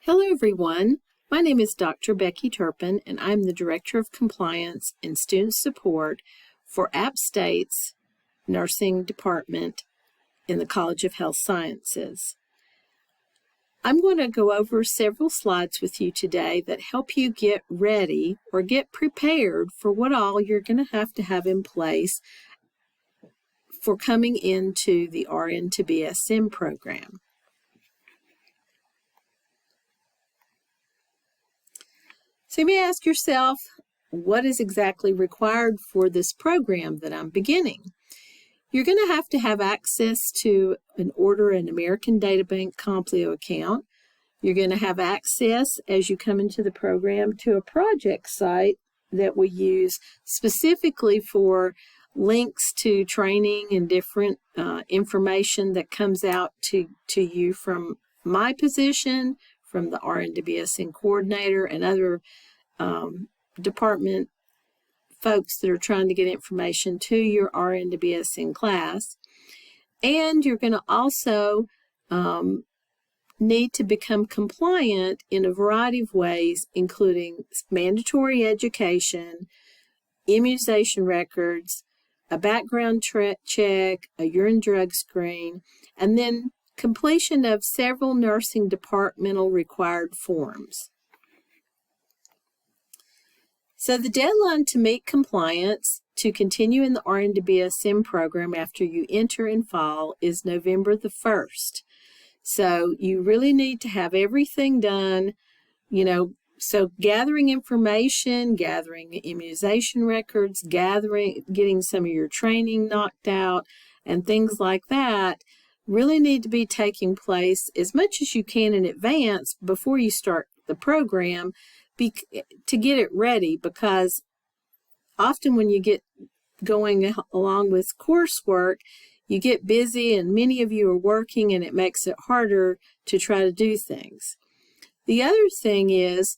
Hello, everyone. My name is Dr. Becky Turpin, and I'm the Director of Compliance and Student Support for App State's Nursing Department in the College of Health Sciences. I'm going to go over several slides with you today that help you get ready or get prepared for what all you're going to have in place for coming into the RN to BSN program. So you may ask yourself, what is exactly required for this program that I'm beginning? You're going to have access to an American Databank Complio account. You're going to have access as you come into the program to a project site that we use specifically for links to training and different information that comes out to you from my position, from the RN to BSN coordinator and other department folks that are trying to get information to your RN to BSN class. And you're going to also need to become compliant in a variety of ways, including mandatory education, immunization records, a background check, a urine drug screen, and then completion of several nursing departmental required forms. So the deadline to meet compliance to continue in the RN to BSN program after you enter in fall is November the 1st. So you really need to have everything done, so gathering information, gathering immunization records, getting some of your training knocked out, and things like that really need to be taking place as much as you can in advance before you start the program to get it ready, because often when you get going along with coursework, you get busy and many of you are working and it makes it harder to try to do things. The other thing is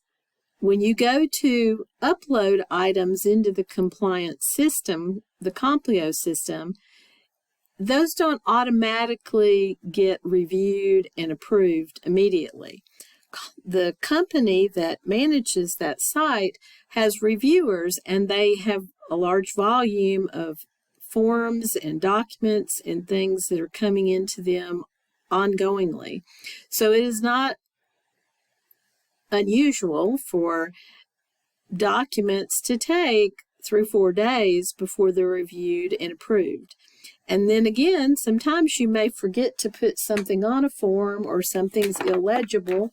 when you go to upload items into the compliance system, the Complio system, those don't automatically get reviewed and approved immediately. The company that manages that site has reviewers, and they have a large volume of forms and documents and things that are coming into them ongoingly. So it is not unusual for documents to take 3 or 4 days before they're reviewed and approved. And then again, sometimes you may forget to put something on a form or something's illegible,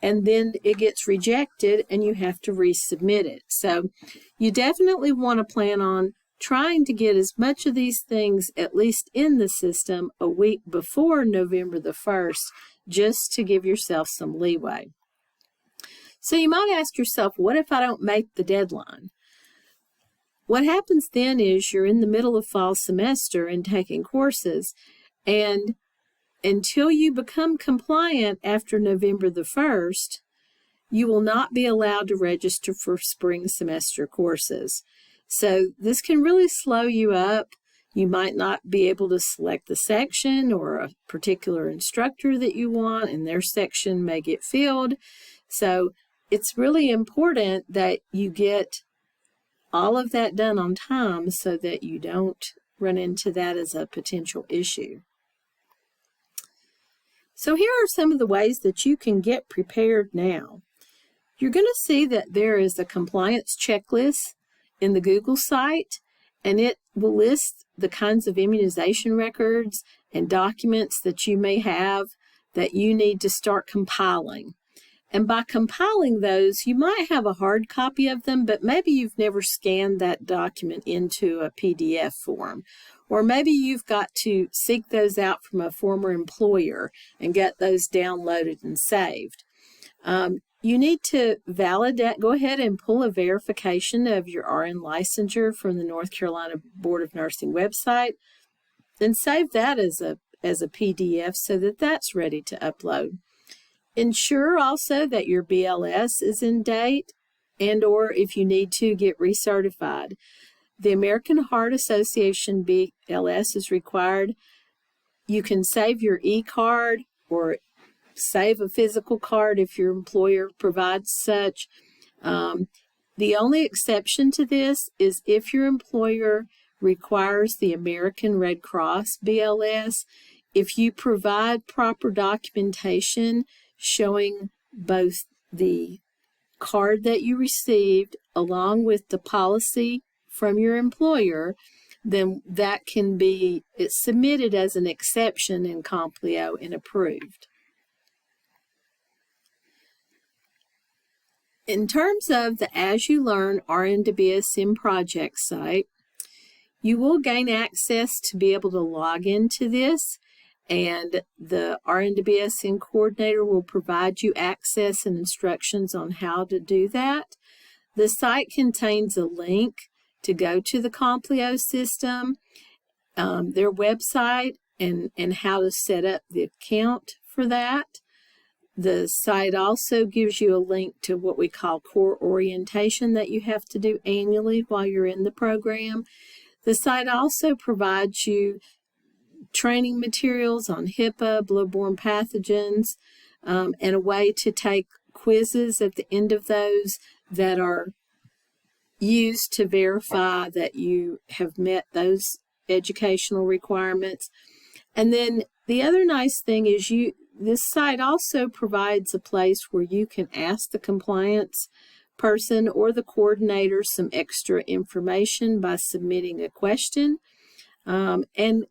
and then it gets rejected and you have to resubmit it. So you definitely want to plan on trying to get as much of these things at least in the system a week before November the 1st, just to give yourself some leeway. So you might ask yourself, what if I don't make the deadline? What happens then is you're in the middle of fall semester and taking courses, and until you become compliant after November the 1st, you will not be allowed to register for spring semester courses. So this can really slow you up. You might not be able to select the section or a particular instructor that you want, and their section may get filled. So it's really important that you get all of that done on time so that you don't run into that as a potential issue. So here are some of the ways that you can get prepared now. You're going to see that there is a compliance checklist in the Google site, and it will list the kinds of immunization records and documents that you may have that you need to start compiling. And by compiling those, you might have a hard copy of them, but maybe you've never scanned that document into a PDF form. Or maybe you've got to seek those out from a former employer and get those downloaded and saved. You need to go ahead and pull a verification of your RN licensure from the North Carolina Board of Nursing website, and save that as a PDF so that that's ready to upload. Ensure also that your BLS is in date, and or if you need to, get recertified. The American Heart Association BLS is required. You can save your e-card or save a physical card if your employer provides such. The only exception to this is if your employer requires the American Red Cross BLS. If you provide proper documentation showing both the card that you received along with the policy from your employer, then that can be submitted as an exception in Complio and approved. In terms of the As You Learn RN to BSN project site, you will gain access to be able to log into this, and the RN to BSN coordinator will provide you access and instructions on how to do that. The site contains a link to go to the Complio system, their website, and how to set up the account for that. The site also gives you a link to what we call core orientation that you have to do annually while you're in the program. The site also provides you training materials on HIPAA, bloodborne pathogens, and a way to take quizzes at the end of those that are used to verify that you have met those educational requirements. And then the other nice thing is this site also provides a place where you can ask the compliance person or the coordinator some extra information by submitting a question. And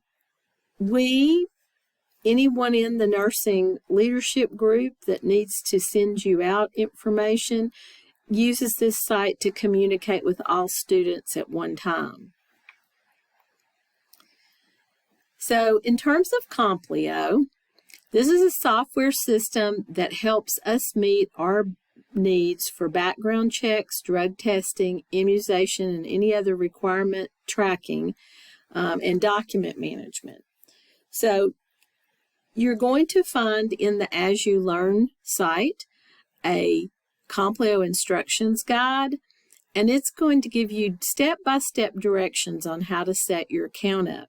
anyone in the nursing leadership group that needs to send you out information uses this site to communicate with all students at one time. So in terms of Complio, this is a software system that helps us meet our needs for background checks, drug testing, immunization, and any other requirement tracking, and document management. So you're going to find in the As You Learn site a Complio instructions guide, and it's going to give you step-by-step directions on how to set your account up.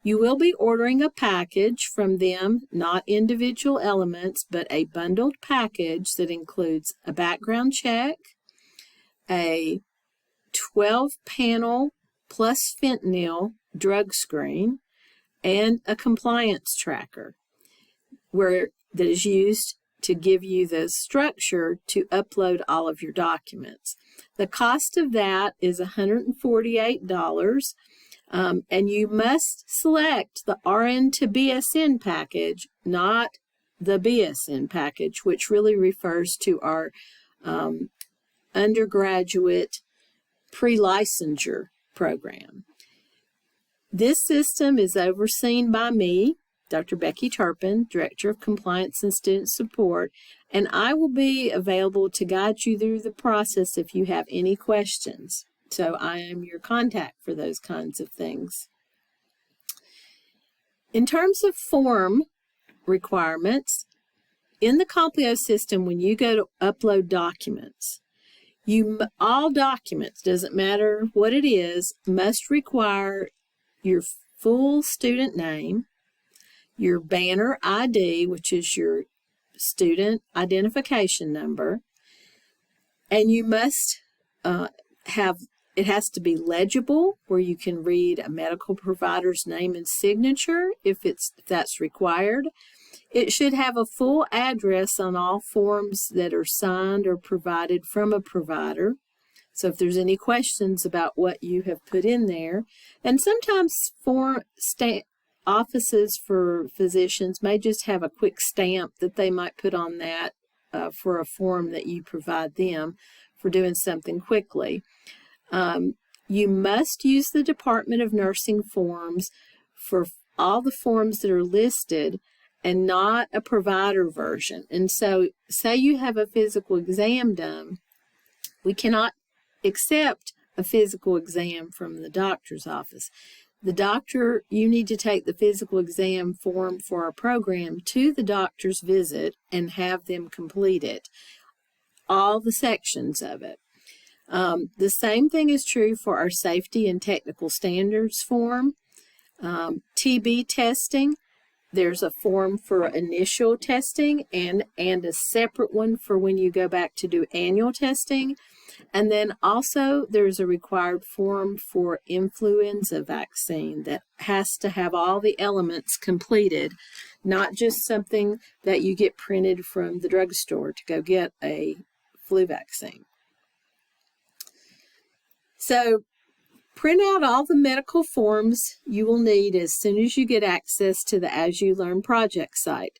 You will be ordering a package from them, not individual elements, but a bundled package that includes a background check, a 12-panel plus fentanyl drug screen, and a compliance tracker that is used to give you the structure to upload all of your documents. The cost of that is $148. And you must select the RN to BSN package, not the BSN package, which really refers to our undergraduate pre-licensure program. This system is overseen by me, Dr. Becky Turpin, Director of Compliance and Student Support, and I will be available to guide you through the process if you have any questions. So I am your contact for those kinds of things. In terms of form requirements, in the Complio system, when you go to upload documents, all documents, doesn't matter what it is, must require your full student name, your banner ID, which is your student identification number, and you must it has to be legible, where you can read a medical provider's name and signature if that's required. It should have a full address on all forms that are signed or provided from a provider. So if there's any questions about what you have put in there, and sometimes offices for physicians may just have a quick stamp that they might put on that for a form that you provide them for doing something quickly. You must use the Department of Nursing forms for all the forms that are listed and not a provider version. And so say you have a physical exam done, we cannot accept a physical exam from the doctor's office. You need to take the physical exam form for our program to the doctor's visit and have them complete it, all the sections of it. The same thing is true for our safety and technical standards form. TB testing there's a form for initial testing and a separate one for when you go back to do annual testing. And then also there's a required form for influenza vaccine that has to have all the elements completed, not just something that you get printed from the drugstore to go get a flu vaccine. So print out all the medical forms you will need as soon as you get access to the As You Learn project site.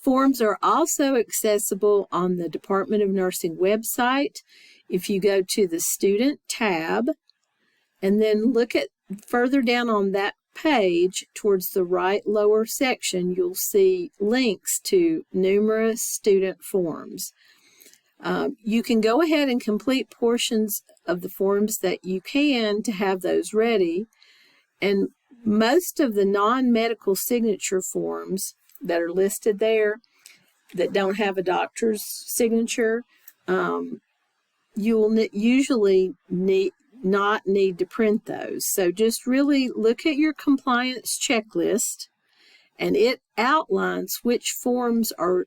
Forms are also accessible on the Department of Nursing website. If you go to the Student tab and then look at further down on that page towards the right lower section, you'll see links to numerous student forms. You can go ahead and complete portions of the forms that you can to have those ready. And most of the non-medical signature forms that are listed there that don't have a doctor's signature, you'll usually not need to print those. So just really look at your compliance checklist, and it outlines which forms are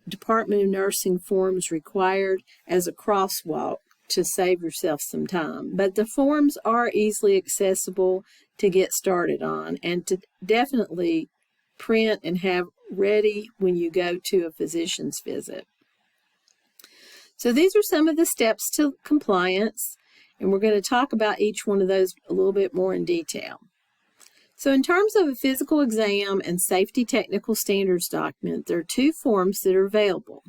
Department of Nursing forms required as a crosswalk to save yourself some time. But the forms are easily accessible to get started on and to definitely print and have ready when you go to a physician's visit. So these are some of the steps to compliance, and we're going to talk about each one of those a little bit more in detail. So in terms of a physical exam and safety technical standards document, there are two forms that are available.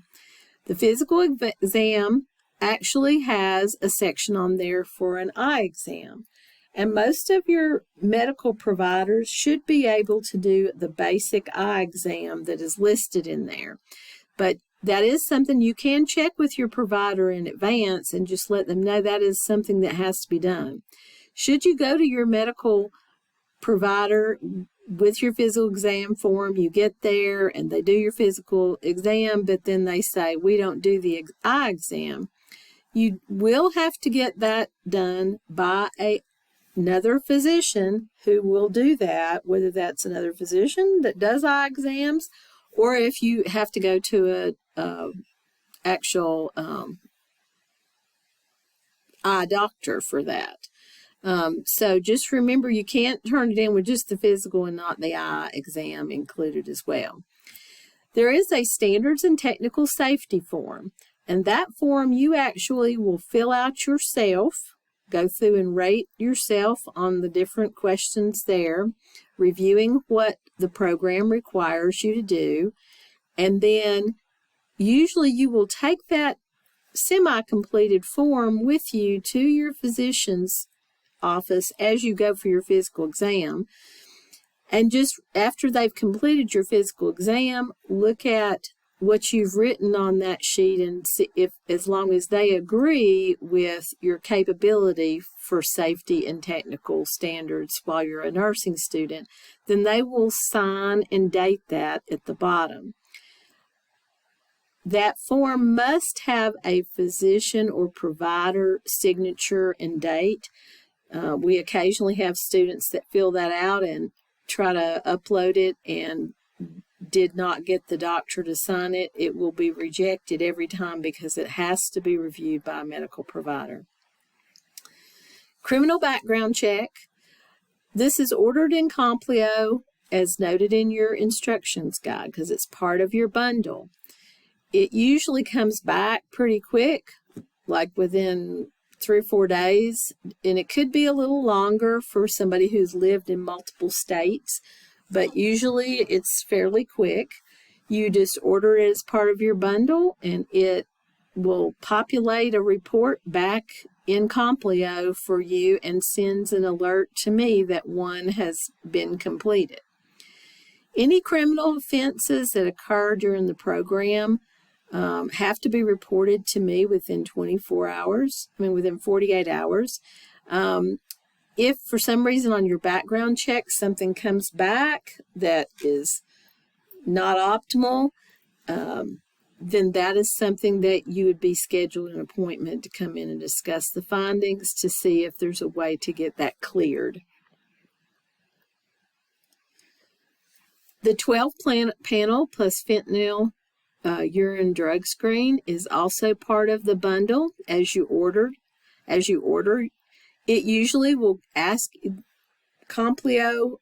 The physical exam actually has a section on there for an eye exam, and most of your medical providers should be able to do the basic eye exam that is listed in there. But that is something you can check with your provider in advance and just let them know that is something that has to be done. Should you go to your medical provider with your physical exam form, you get there and they do your physical exam, but then they say, we don't do the eye exam. You will have to get that done by another physician who will do that, whether that's another physician that does eye exams, or if you have to go to a actual eye doctor for that. So just remember, you can't turn it in with just the physical and not the eye exam included as well. There is a standards and technical safety form, and that form you actually will fill out yourself, go through and rate yourself on the different questions there, reviewing what the program requires you to do, and then usually you will take that semi-completed form with you to your physician's office as you go for your physical exam. And just after they've completed your physical exam, look at what you've written on that sheet and see if, as long as they agree with your capability for safety and technical standards while you're a nursing student, then they will sign and date that at the bottom. That form must have a physician or provider signature and date. We occasionally have students that fill that out and try to upload it and did not get the doctor to sign it. It will be rejected every time because it has to be reviewed by a medical provider. Criminal background check. This is ordered in Complio as noted in your instructions guide because it's part of your bundle. It usually comes back pretty quick, like within 3 or 4 days, and it could be a little longer for somebody who's lived in multiple states, but usually it's fairly quick. You just order it as part of your bundle, and it will populate a report back in Complio for you and sends an alert to me that one has been completed. Any criminal offenses that occur during the program have to be reported to me within 48 hours. If for some reason on your background check something comes back that is not optimal, then that is something that you would be scheduled an appointment to come in and discuss the findings to see if there's a way to get that cleared. The 12 panel plus fentanyl urine drug screen is also part of the bundle as you order. It usually will ask Complio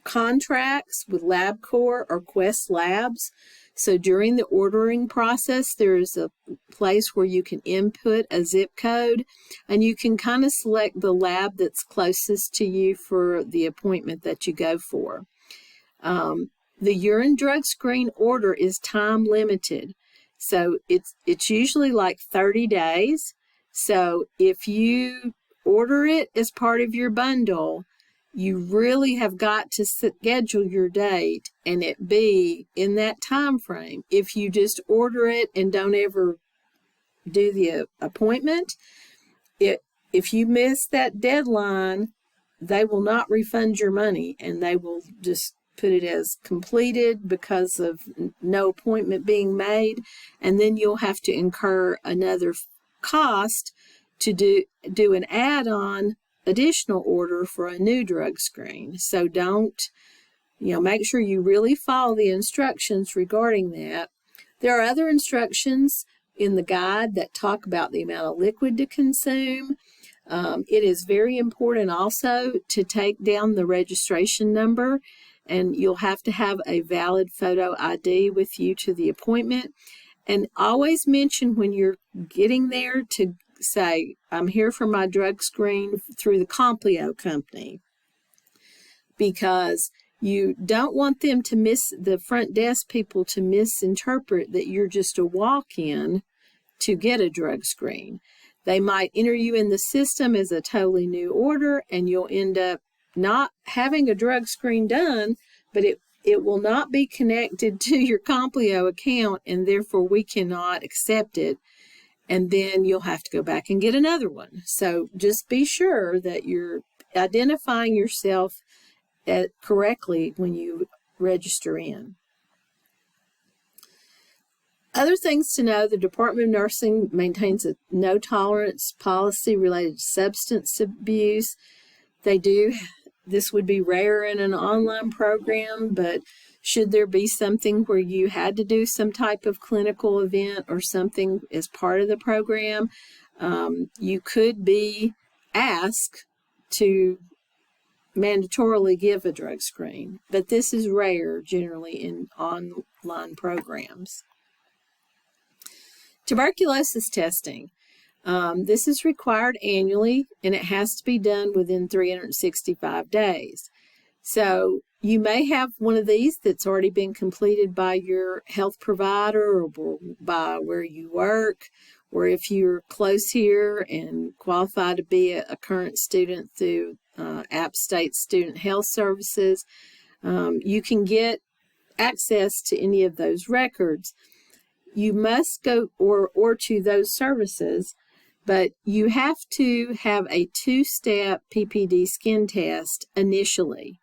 contracts with LabCorp or Quest Labs. So during the ordering process, there's a place where you can input a zip code, and you can kind of select the lab that's closest to you for the appointment that you go for. The urine drug screen order is time limited. So it's usually like 30 days. So if you order it as part of your bundle, you really have got to schedule your date and it be in that time frame. If you just order it and don't ever do the appointment, if you miss that deadline, they will not refund your money, and they will just put it as completed because of no appointment being made, and then you'll have to incur another cost to do an add-on additional order for a new drug screen. So make sure you really follow the instructions regarding that. There are other instructions in the guide that talk about the amount of liquid to consume. It is very important also to take down the registration number, and you'll have to have a valid photo ID with you to the appointment. And always mention when you're getting there to say, I'm here for my drug screen through the Complio company, because you don't want them to the front desk people to misinterpret that you're just a walk-in to get a drug screen. They might enter you in the system as a totally new order, and you'll end up not having a drug screen done, but it will not be connected to your Complio account, and therefore we cannot accept it. And then you'll have to go back and get another one. So just be sure that you're identifying yourself correctly when you register in. Other things to know: the Department of Nursing maintains a no tolerance policy related to substance abuse. This would be rare in an online program, but should there be something where you had to do some type of clinical event or something as part of the program, you could be asked to mandatorily give a drug screen. But this is rare generally in online programs. Tuberculosis testing. This is required annually, and it has to be done within 365 days. So you may have one of these that's already been completed by your health provider or by where you work, or if you're close here and qualify to be a current student through App State Student Health Services, you can get access to any of those records. You must go or to those services, but you have to have a 2-step PPD skin test initially.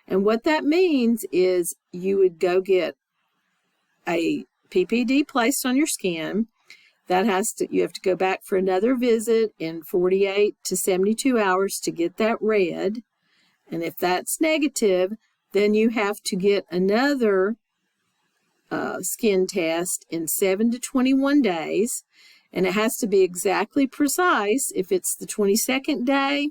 And what that means is you would go get a PPD placed on your skin. You have to go back for another visit in 48 to 72 hours to get that read. And if that's negative, then you have to get another skin test in 7 to 21 days. And it has to be exactly precise. If it's the 22nd day,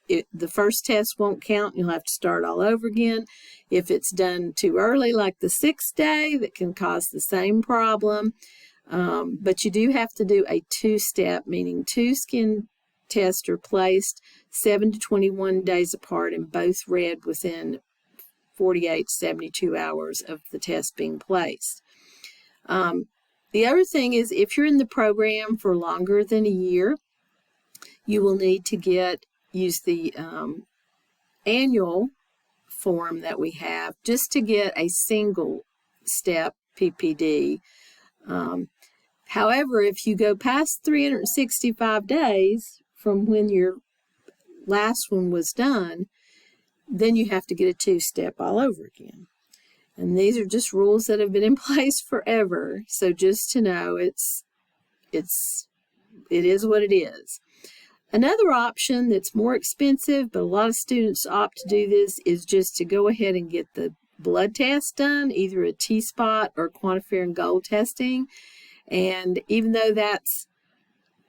the first test won't count. You'll have to start all over again. If it's done too early, like the 6th day, that can cause the same problem. But you do have to do a 2-step, meaning 2 skin tests are placed 7 to 21 days apart and both read within 48 to 72 hours of the test being placed. The other thing is, if you're in the program for longer than a year, you will need to use the annual form that we have just to get a single step PPD. However, if you go past 365 days from when your last one was done, then you have to get a 2-step all over again. And these are just rules that have been in place forever. So just to know, it is what it is. Another option that's more expensive, but a lot of students opt to do this, is just to go ahead and get the blood test done, either a T-spot or quantiferin gold testing. And even though that's,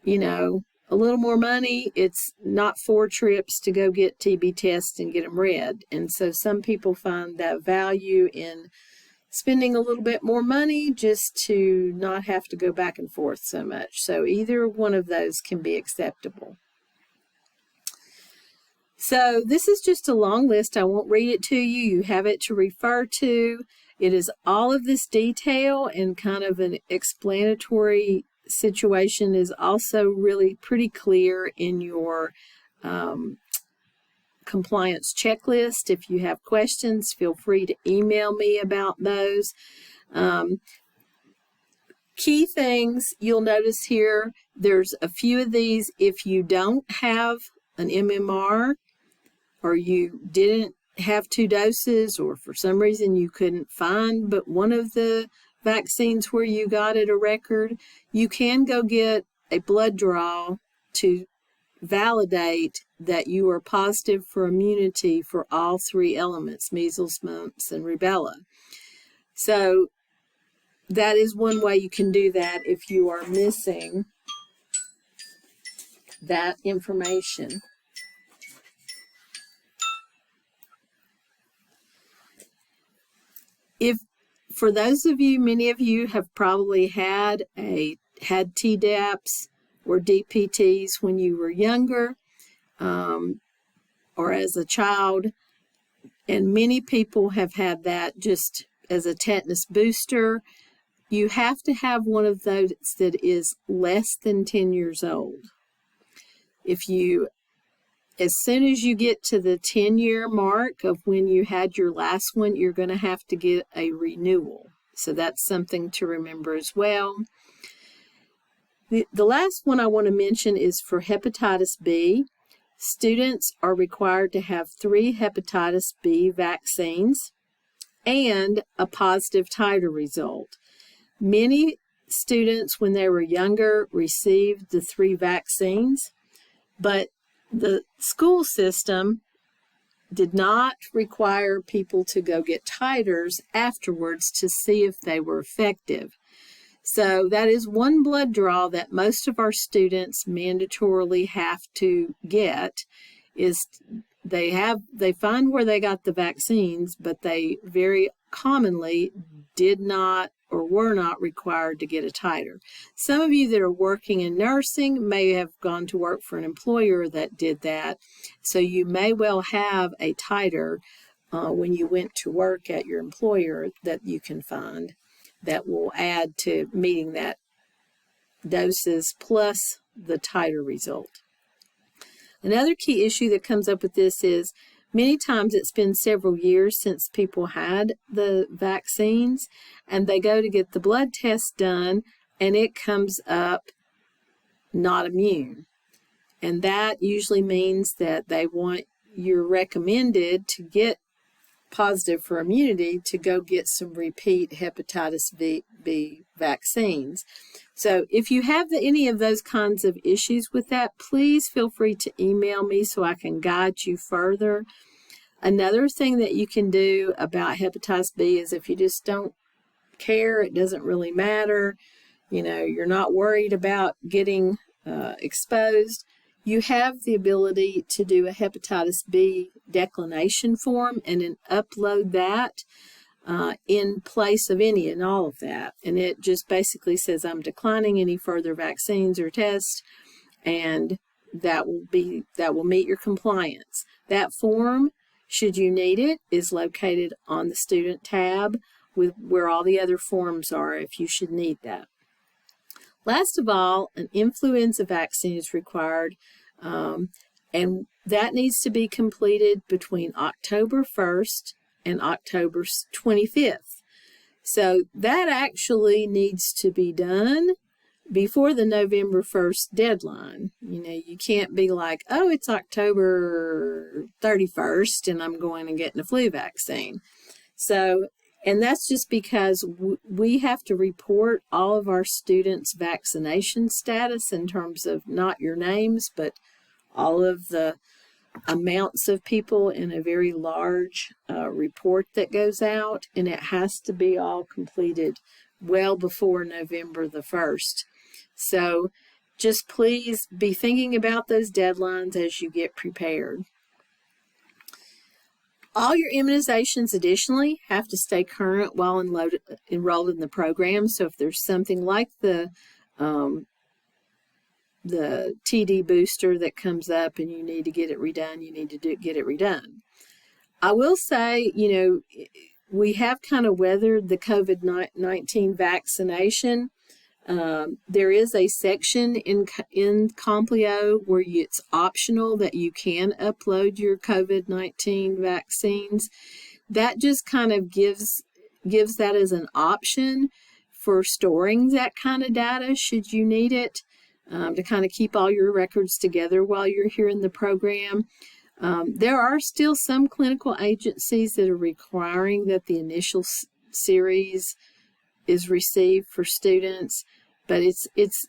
a little more money, it's not 4 trips to go get TB tests and get them read. And so some people find that value in spending a little bit more money just to not have to go back and forth so much. So either one of those can be acceptable. So this is just a long list. I won't read it to you. You have it to refer to. It is all of this detail, and kind of an explanatory situation is also really pretty clear in your compliance checklist. If you have questions, feel free to email me about those. Key things you'll notice here, there's a few of these. If you don't have an MMR, or you didn't have 2 doses, or for some reason you couldn't find but one of the vaccines where you got it a record, you can go get a blood draw to validate that you are positive for immunity for all 3 elements, measles, mumps, and rubella. So that is one way you can do that if you are missing that information. If, for those of you, many of you have probably had TDAPs or DPTs when you were younger, or as a child, and many people have had that just as a tetanus booster. You have to have one of those that is less than 10 years old. As soon as you get to the 10-year mark of when you had your last one, you're going to have to get a renewal. So that's something to remember as well. The last one I want to mention is for hepatitis B. Students are required to have 3 hepatitis B vaccines and a positive titer result. Many students, when they were younger, received the 3 vaccines, but the school system did not require people to go get titers afterwards to see if they were effective. So that is one blood draw that most of our students mandatorily have to get, is they find where they got the vaccines, but they very commonly did not or were not required to get a titer. Some of you that are working in nursing may have gone to work for an employer that did that, so you may well have a titer when you went to work at your employer that you can find that will add to meeting that doses plus the titer result. Another key issue that comes up with this is many times it's been several years since people had the vaccines, and they go to get the blood test done, and it comes up not immune. And that usually means that you're recommended to get positive for immunity to go get some repeat hepatitis B vaccines. So if you have any of those kinds of issues with that, please feel free to email me so I can guide you further. Another thing that you can do about hepatitis B is if you just don't care, it doesn't really matter, you're not worried about getting exposed, you have the ability to do a hepatitis B declination form and then upload that in place of any and all of that. And it just basically says, I'm declining any further vaccines or tests, and that will meet your compliance. That form, should you need it, is located on the student tab with where all the other forms are if you should need that. Last of all, an influenza vaccine is required, and that needs to be completed between October 1st and October 25th. So that actually needs to be done before the November 1st deadline. You can't be like, oh, it's October 31st and I'm going and getting a flu vaccine. So, and that's just because we have to report all of our students' vaccination status in terms of not your names, but all of the amounts of people in a very large report that goes out, and it has to be all completed well before November the 1st. So just please be thinking about those deadlines as you get prepared. All your immunizations additionally have to stay current while enrolled in the program. So if there's something like the TD booster that comes up and you need to get it redone, you need to get it redone. I will say, we have kind of weathered the COVID-19 vaccination. There is a section in Complio where it's optional that you can upload your COVID-19 vaccines. That just kind of gives that as an option for storing that kind of data should you need it, to kind of keep all your records together while you're here in the program. There are still some clinical agencies that are requiring that the initial series is received for students, but it's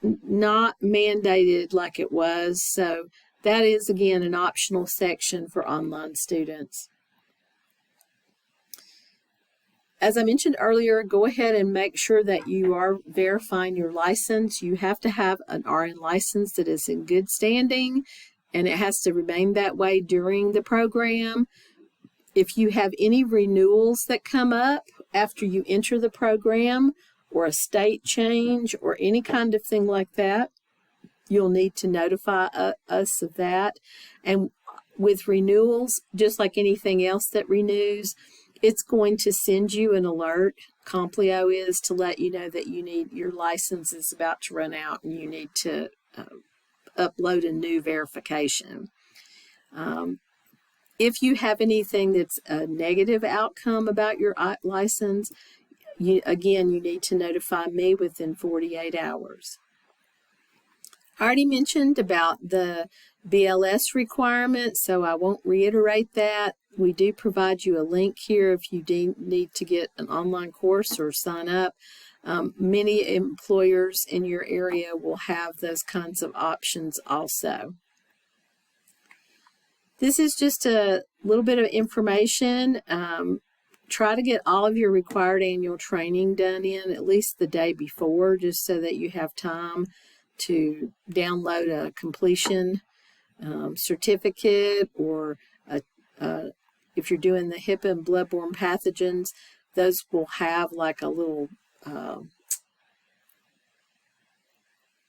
not mandated like it was. So that is, again, an optional section for online students. As I mentioned earlier, go ahead and make sure that you are verifying your license. You have to have an RN license that is in good standing, and it has to remain that way during the program. If you have any renewals that come up after you enter the program, or a state change, or any kind of thing like that, you'll need to notify us of that. And with renewals, just like anything else that renews, it's going to send you an alert. Complio is, to let you know that your license is about to run out and you need to upload a new verification. If you have anything that's a negative outcome about your license, you need to notify me within 48 hours. I already mentioned about the BLS requirements, so I won't reiterate that. We do provide you a link here if you need to get an online course or sign up. Many employers in your area will have those kinds of options also. This is just a little bit of information. Try to get all of your required annual training done in at least the day before, just so that you have time to download a completion certificate, or if you're doing the HIPAA and bloodborne pathogens, those will have like a little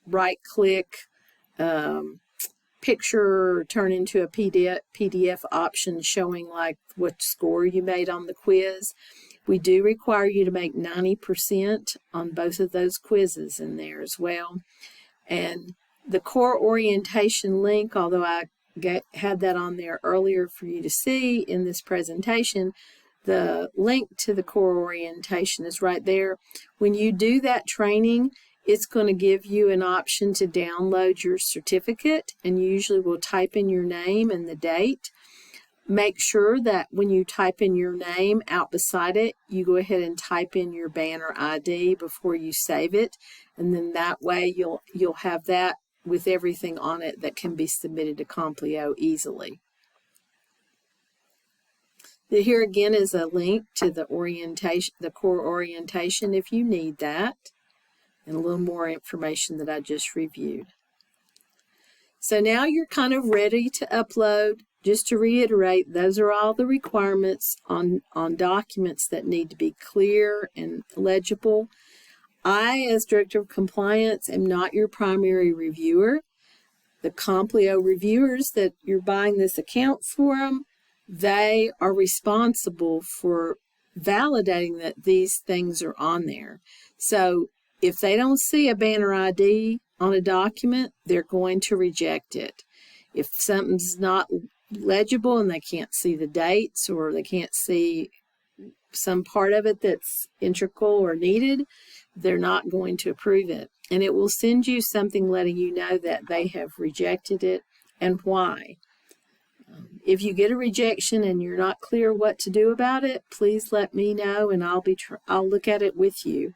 right-click picture turn into a PDF option showing like what score you made on the quiz. We do require you to make 90% on both of those quizzes in there as well. And the core orientation link, although I had that on there earlier for you to see in this presentation, the link to the core orientation is right there. When you do that training, it's going to give you an option to download your certificate, and you usually will type in your name and the date. Make sure that when you type in your name, out beside it, you go ahead and type in your banner ID before you save it, and then that way you'll have that with everything on it that can be submitted to Complio easily. Here again is a link to the orientation, the core orientation, if you need that, and a little more information that I just reviewed. So now you're kind of ready to upload. Just to reiterate, those are all the requirements on documents that need to be clear and legible. I, as Director of Compliance, am not your primary reviewer. The Complio reviewers that you're buying this account from, they are responsible for validating that these things are on there. So if they don't see a banner ID on a document, they're going to reject it. If something's not legible and they can't see the dates, or they can't see some part of it that's integral or needed, they're not going to approve it. And it will send you something letting you know that they have rejected it and why. If you get a rejection and you're not clear what to do about it, please let me know and I'll look at it with you.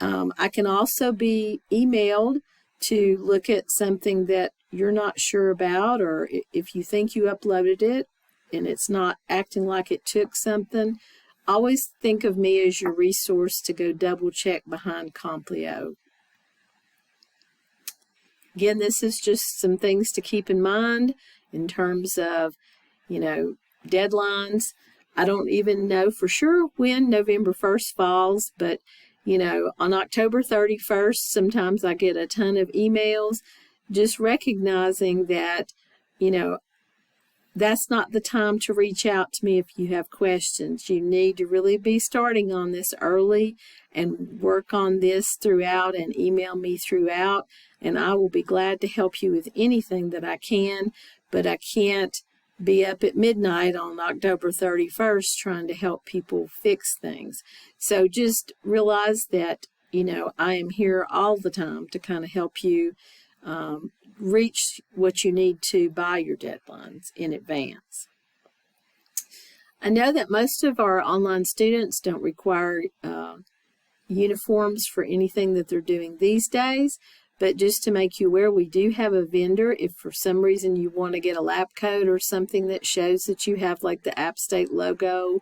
I can also be emailed to look at something that you're not sure about, or if you think you uploaded it and it's not acting like it took something, always think of me as your resource to go double check behind Complio. Again, this is just some things to keep in mind in terms of, deadlines. I don't even know for sure when November 1st falls, but, on October 31st, sometimes I get a ton of emails, just recognizing that, that's not the time to reach out to me if you have questions. You need to really be starting on this early and work on this throughout and email me throughout, and I will be glad to help you with anything that I can, but I can't be up at midnight on October 31st trying to help people fix things. So just realize that, I am here all the time to kind of help you reach what you need to by your deadlines in advance. I know that most of our online students don't require uniforms for anything that they're doing these days, but just to make you aware, we do have a vendor. If for some reason you want to get a lab coat or something that shows that you have like the App State logo,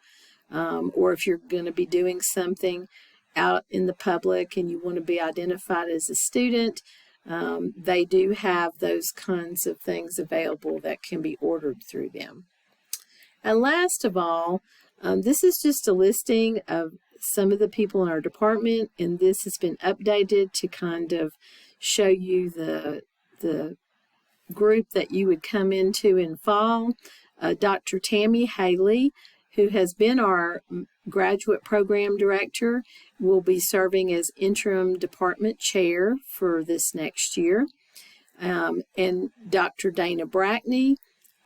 or if you're going to be doing something out in the public and you want to be identified as a student, they do have those kinds of things available that can be ordered through them. And last of all, this is just a listing of some of the people in our department, and this has been updated to kind of show you the group that you would come into in fall. Dr. Tammy Haley, who has been our graduate program director, will be serving as interim department chair for this next year. And Dr. Dana Brackney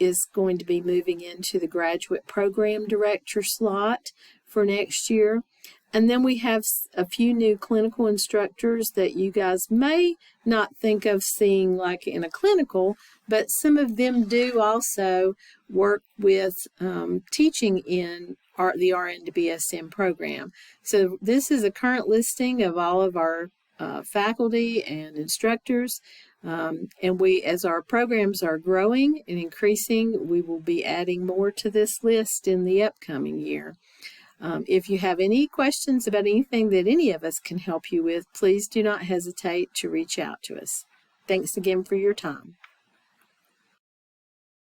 is going to be moving into the graduate program director slot for next year. And then we have a few new clinical instructors that you guys may not think of seeing like in a clinical, but some of them do also work with teaching in the RN to BSN program. So this is a current listing of all of our faculty and instructors. And we, as our programs are growing and increasing, we will be adding more to this list in the upcoming year. If you have any questions about anything that any of us can help you with, please do not hesitate to reach out to us. Thanks again for your time.